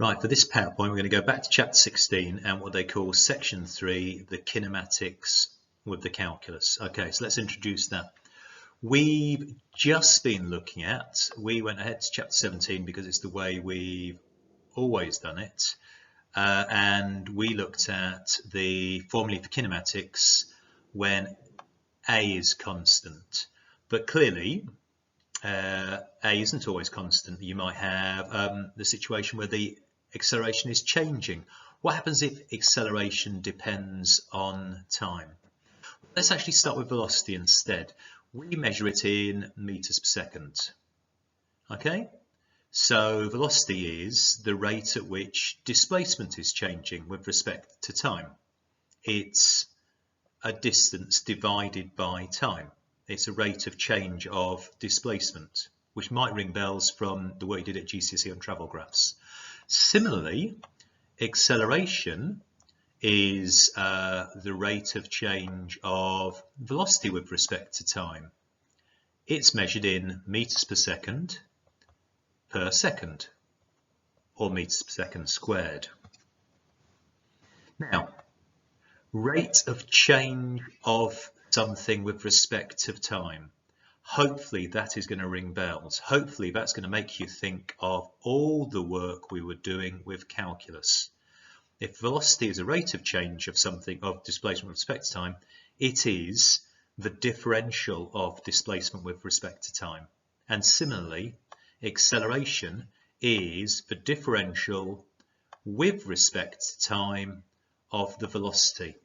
Right, for this PowerPoint, we're going to go back to chapter 16 and what they call section 3, the kinematics with the calculus. Okay, so let's introduce that. We've just been looking at, we went ahead to chapter 17 because it's the way we've always done it. And we looked at the formulae for kinematics when A is constant. But clearly, A isn't always constant. You might have the situation where the acceleration is changing. What happens if acceleration depends on time? Let's actually start with velocity instead. We measure it in meters per second. Okay, so velocity is the rate at which displacement is changing with respect to time. It's a distance divided by time. It's a rate of change of displacement, which might ring bells from the work you did at GCSE on travel graphs. Similarly, acceleration is the rate of change of velocity with respect to time. It's measured in meters per second, or meters per second squared. Now, rate of change of something with respect to time. Hopefully that is going to ring bells. Hopefully that's going to make you think of all the work we were doing with calculus. If velocity is a rate of change of something, of displacement with respect to time, it is the differential of displacement with respect to time. And similarly, acceleration is the differential with respect to time of the velocity.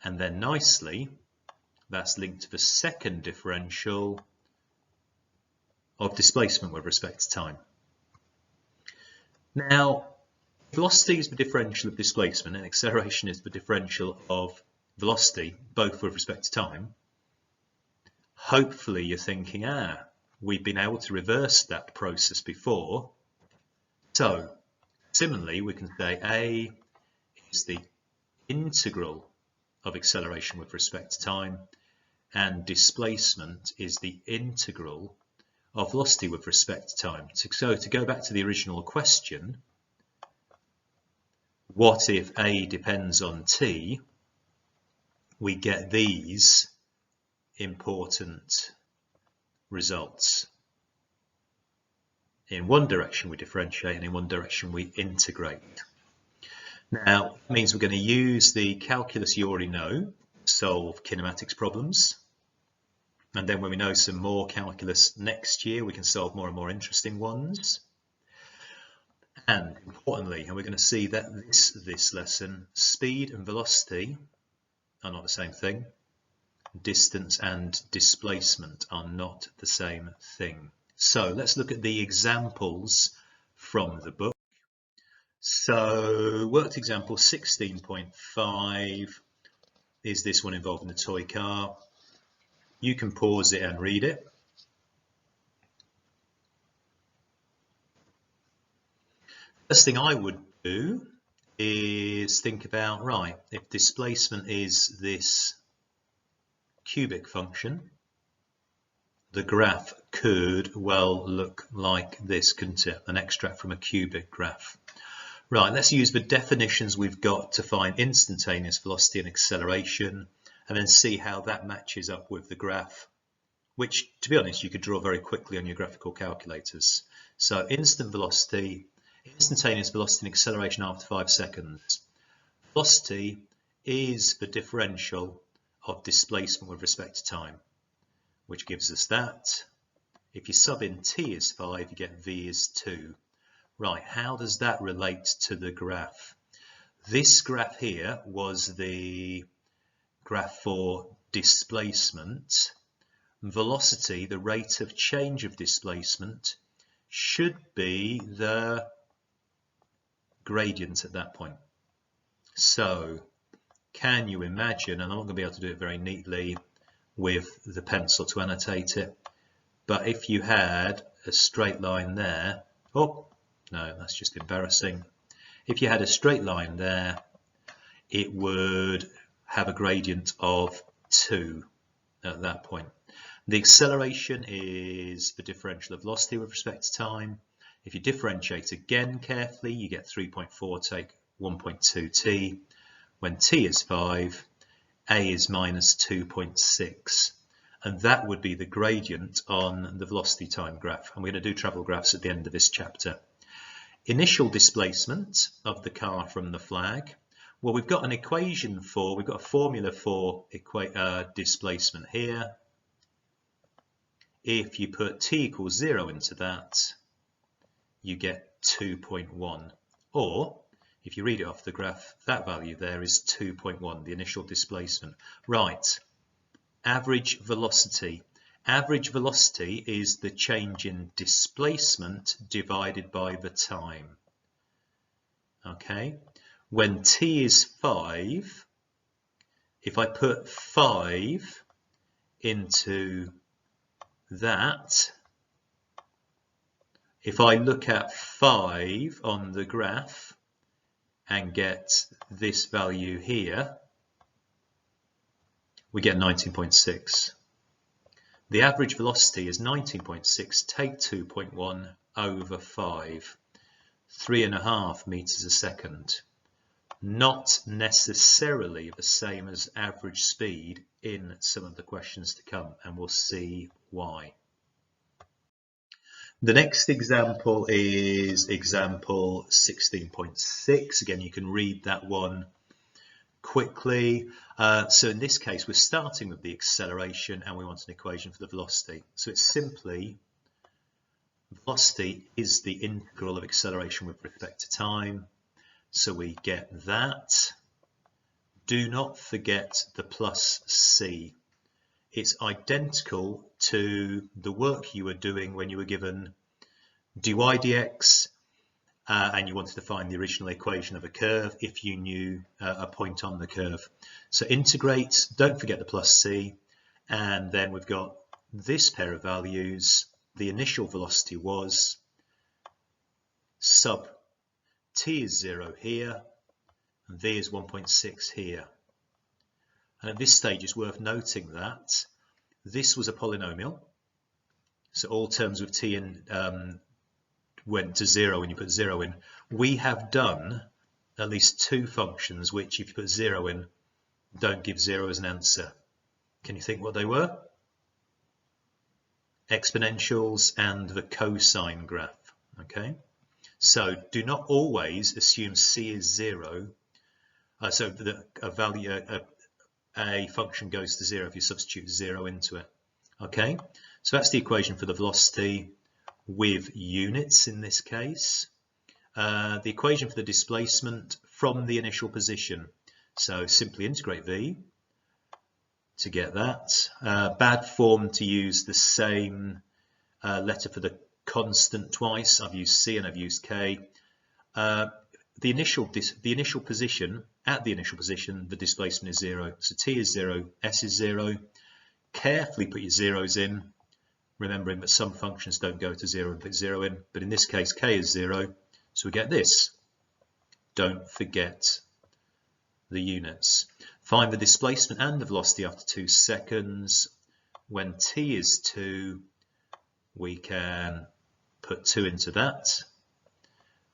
And then nicely, that's linked to the second differential of displacement with respect to time. Now, velocity is the differential of displacement and acceleration is the differential of velocity, both with respect to time. Hopefully you're thinking, we've been able to reverse that process before. So, similarly, we can say A is the integral of acceleration with respect to time, and displacement is the integral of velocity with respect to time. So to go back to the original question, what if A depends on t? We get these important results. In one direction we differentiate, and in one direction we integrate. Now, that means we're going to use the calculus you already know to solve kinematics problems. And then when we know some more calculus next year, we can solve more and more interesting ones. And importantly, and we're going to see that this lesson, speed and velocity are not the same thing. Distance and displacement are not the same thing. So let's look at the examples from the book. So worked example 16.5 is this one involving a toy car. You can pause it and read it. First thing I would do is think about, right, if displacement is this cubic function, the graph could well look like this, couldn't it? An extract from a cubic graph. Right, let's use the definitions we've got to find instantaneous velocity and acceleration, and then see how that matches up with the graph, which, to be honest, you could draw very quickly on your graphical calculators. So instantaneous velocity and acceleration after 5 seconds. Velocity is the differential of displacement with respect to time, which gives us that. If you sub in t is 5, you get v is 2. Right, how does that relate to the graph? This graph here was the graph for displacement. Velocity, the rate of change of displacement, should be the gradient at that point. So, can you imagine, and I'm not going to be able to do it very neatly with the pencil to annotate it, but if you had a straight line there, oh, no, that's just embarrassing. If you had a straight line there, it would have a gradient of 2 at that point. The acceleration is the differential of velocity with respect to time. If you differentiate again carefully, you get 3.4 take 1.2t. When t is 5, a is minus 2.6. And that would be the gradient on the velocity time graph. And we're going to do travel graphs at the end of this chapter. Initial displacement of the car from the flag. Well, we've got an equation for, we've got a formula for displacement here. If you put t equals 0 into that, you get 2.1. Or, if you read it off the graph, that value there is 2.1, the initial displacement. Right, average velocity. Average velocity is the change in displacement divided by the time. Okay, when t is 5, if I put 5 into that, if I look at 5 on the graph and get this value here, we get 19.6. The average velocity is 19.6, take 2.1 over 5, 3.5 meters a second. Not necessarily the same as average speed in some of the questions to come, and we'll see why. The next example is example 16.6. Again, you can read that one quickly. So in this case, we're starting with the acceleration and we want an equation for the velocity. So it's simply velocity is the integral of acceleration with respect to time. So we get that. Do not forget the plus c. It's identical to the work you were doing when you were given dy dx and you wanted to find the original equation of a curve if you knew a point on the curve. So integrate, don't forget the plus c, and then we've got this pair of values. The initial velocity was sub t is 0 here, and v is 1.6 here. And at this stage, it's worth noting that this was a polynomial. So all terms with t in went to 0 when you put 0 in. We have done at least two functions which, if you put 0 in, don't give 0 as an answer. Can you think what they were? Exponentials and the cosine graph. Okay, so do not always assume c is 0. So that a function goes to 0 if you substitute 0 into it. Okay, so that's the equation for the velocity with units in this case. The equation for the displacement from the initial position. So simply integrate v to get that. Bad form to use the same letter for the constant twice. I've used c and I've used k. The initial position, at the initial position, the displacement is 0. So t is 0, s is 0. Carefully put your zeros in, remembering that some functions don't go to 0 and put 0 in. But in this case, k is 0, so we get this. Don't forget the units. Find the displacement and the velocity after 2 seconds. When t is 2, we can put 2 into that.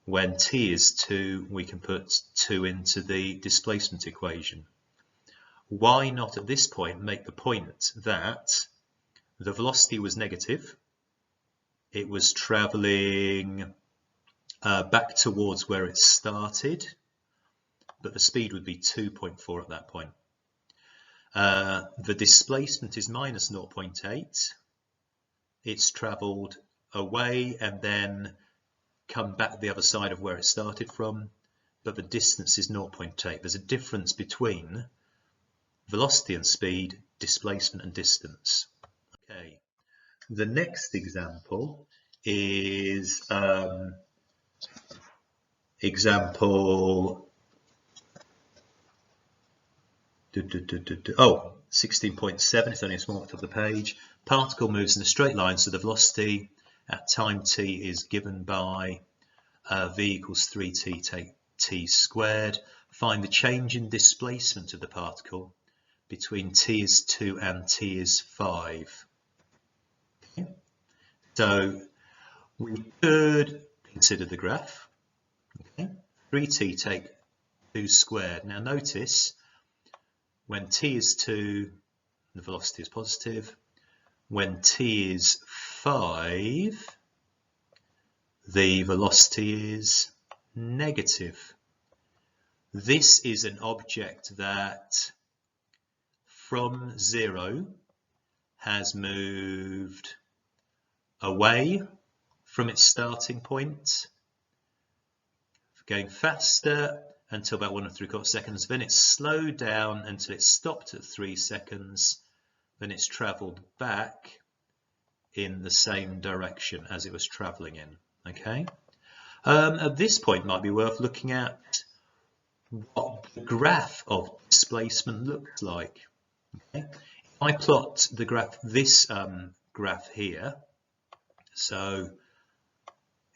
When t is 2, we can put 2 into the displacement equation. Why not at this point make the point that the velocity was negative? It was traveling back towards where it started, but the speed would be 2.4 at that point. The displacement is minus 0.8. It's traveled away and then come back the other side of where it started from, but the distance is 0.8. There's a difference between velocity and speed, displacement and distance. Okay, the next example is example 16.7. It's only a small bit of the page. Particle moves in a straight line, so the velocity at time t is given by v equals 3t take t squared. Find the change in displacement of the particle between t is 2 and t is 5. Okay. So we could consider the graph. Okay. 3t take 2 squared. Now notice when t is 2, the velocity is positive. When t is 5, the velocity is negative. This is an object that from 0 has moved away from its starting point, going faster until about 1 3/4 seconds, then it's slowed down until it stopped at 3 seconds, then it's travelled back in the same direction as it was travelling in. Okay. At this point, it might be worth looking at what the graph of displacement looks like. Okay. If I plot the graph, this graph here, so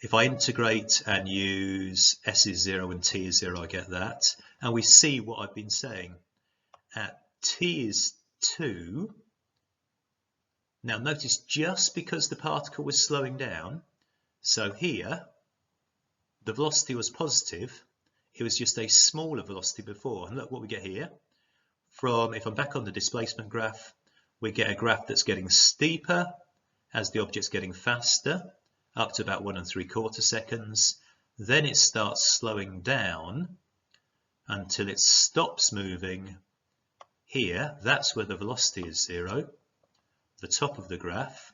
if I integrate and use s is 0 and t is 0, I get that. And we see what I've been saying. At t is 2, now notice just because the particle was slowing down, so here the velocity was positive, it was just a smaller velocity before. And look what we get here. From, if I'm back on the displacement graph, we get a graph that's getting steeper as the object's getting faster, up to about 1 3/4 seconds. Then it starts slowing down until it stops moving here. That's where the velocity is 0, the top of the graph.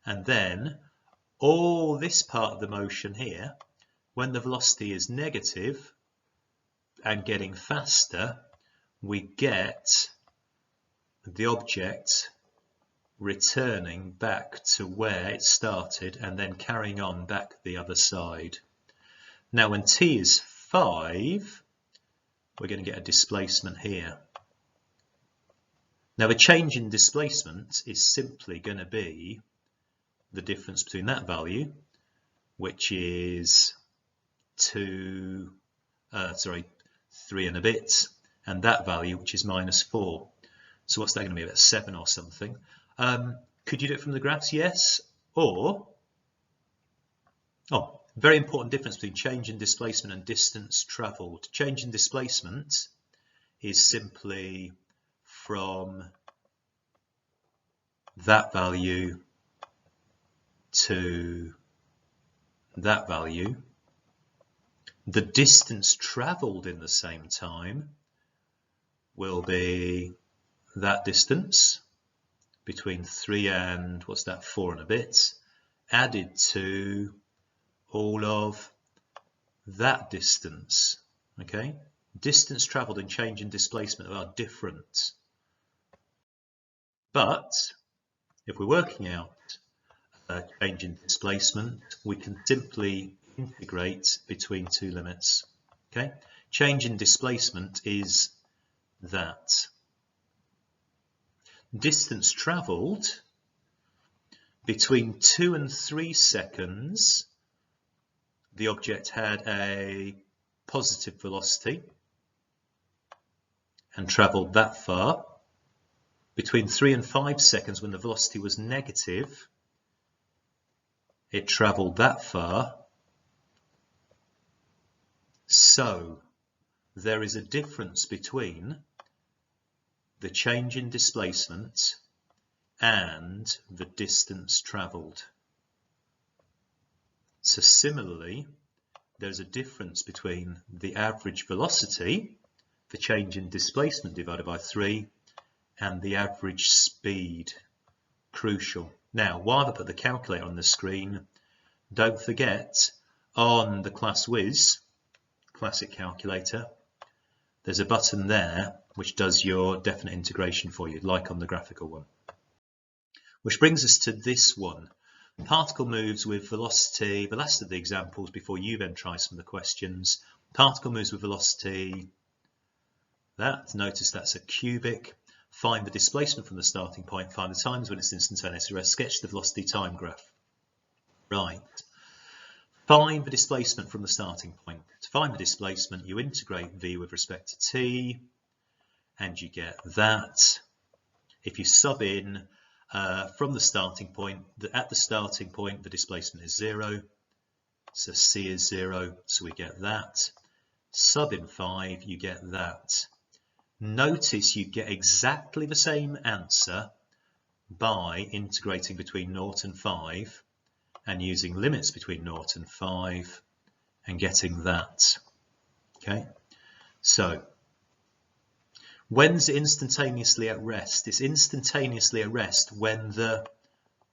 And then all this part of the motion here, when the velocity is negative and getting faster, we get the object returning back to where it started and then carrying on back the other side. Now when t is 5, we're going to get a displacement here. Now a change in displacement is simply going to be the difference between that value, which is 3 and a bit, and that value, which is -4. So what's that going to be, about 7 or something? Could you do it from the graphs? Yes. Or, very important difference between change in displacement and distance travelled. Change in displacement is simply from that value to that value. The distance travelled in the same time will be that distance between 3 and, 4 and a bit, added to all of that distance. Okay, distance travelled and change in displacement are different. But if we're working out change in displacement, we can simply integrate between two limits. Okay, change in displacement is that. Distance travelled between 2 and 3 seconds, the object had a positive velocity and travelled that far. Between 3 and 5 seconds, when the velocity was negative, it travelled that far. So there is a difference between the change in displacement and the distance travelled. So similarly, there's a difference between the average velocity, the change in displacement divided by 3, and the average speed. Crucial. Now, while I put the calculator on the screen, don't forget on the Class Whiz classic calculator, there's a button there which does your definite integration for you, like on the graphical one. Which brings us to this one. The particle moves with velocity, the last of the examples before you then try some of the questions. Particle moves with velocity, notice that's a cubic. Find the displacement from the starting point, find the times when it's instantaneous arrest, sketch the velocity time graph. Right. Find the displacement from the starting point. To find the displacement, you integrate v with respect to t, and you get that. If you sub in from the starting point, at the starting point, the displacement is 0. So C is 0, so we get that. Sub in 5, you get that. Notice you get exactly the same answer by integrating between 0 and 5 and using limits between 0 and 5 and getting that. Okay, so when's it instantaneously at rest? It's instantaneously at rest when the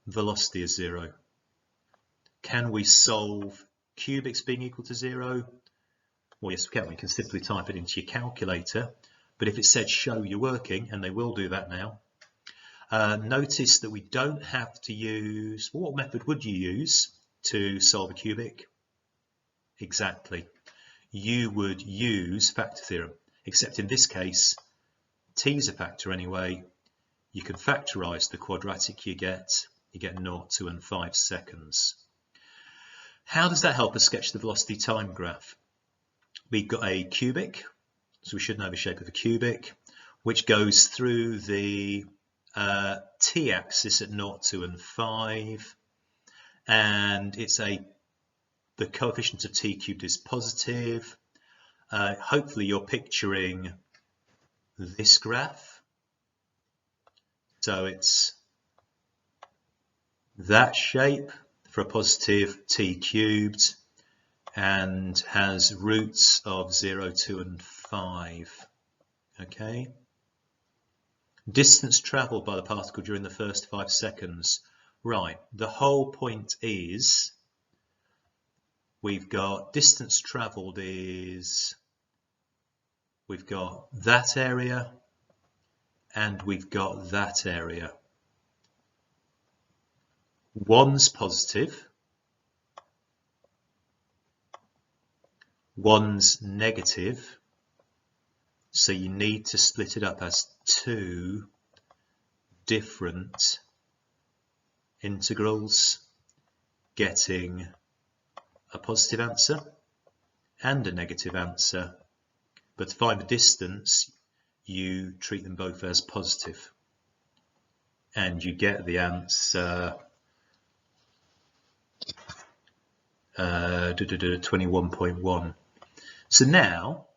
velocity is 0. Can we solve cubics being equal to 0? Well, yes, we can. We can simply type it into your calculator. But if it said show you're working, and they will do that now, notice that we don't have to use, well, what method would you use to solve a cubic? Exactly. You would use factor theorem, except in this case, t is a factor anyway. You can factorize the quadratic you get 0, 2 and 5 seconds. How does that help us sketch the velocity time graph? We've got a cubic, so we should know the shape of a cubic, which goes through the t-axis at 0, 2 and 5, and it's the coefficient of t cubed is positive. Hopefully you're picturing this graph. So it's that shape for a positive t cubed and has roots of 0, 2 and 5. Okay. Distance travelled by the particle during the first 5 seconds. Right, the whole point is we've got distance travelled is, we've got that area and we've got that area. One's positive, one's negative, so you need to split it up as 2 different integrals, getting a positive answer and a negative answer. But to find the distance, you treat them both as positive, and you get the answer 21.1. So now,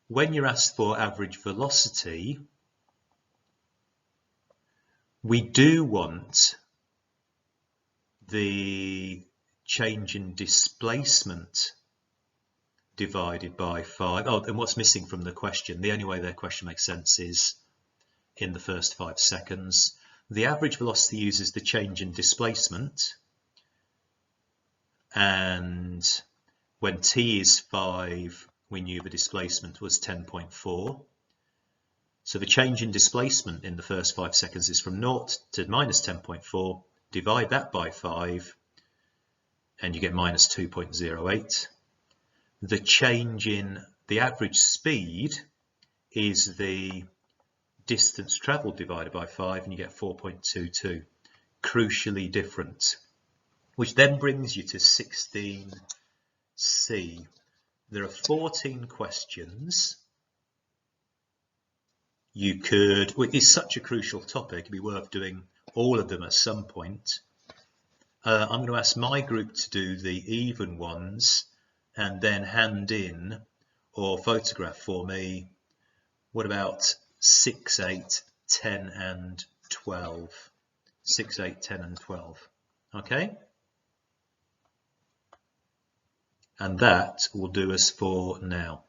when you're asked for average velocity, we do want the change in displacement divided by 5. Oh, and what's missing from the question? The only way their question makes sense is in the first 5 seconds. The average velocity uses the change in displacement, and when t is 5, we knew the displacement was 10.4. So the change in displacement in the first 5 seconds is from 0 to minus 10.4. Divide that by 5 and you get minus 2.08. The change in the average speed is the distance travelled divided by 5 and you get 4.22. Crucially different. Which then brings you to 16C. There are 14 questions. You could, well, it's such a crucial topic, it'd be worth doing all of them at some point. I'm going to ask my group to do the even ones and then hand in or photograph for me. What about 6, 8, 10 and 12? 6, 8, 10 and 12. Okay? And that will do us for now.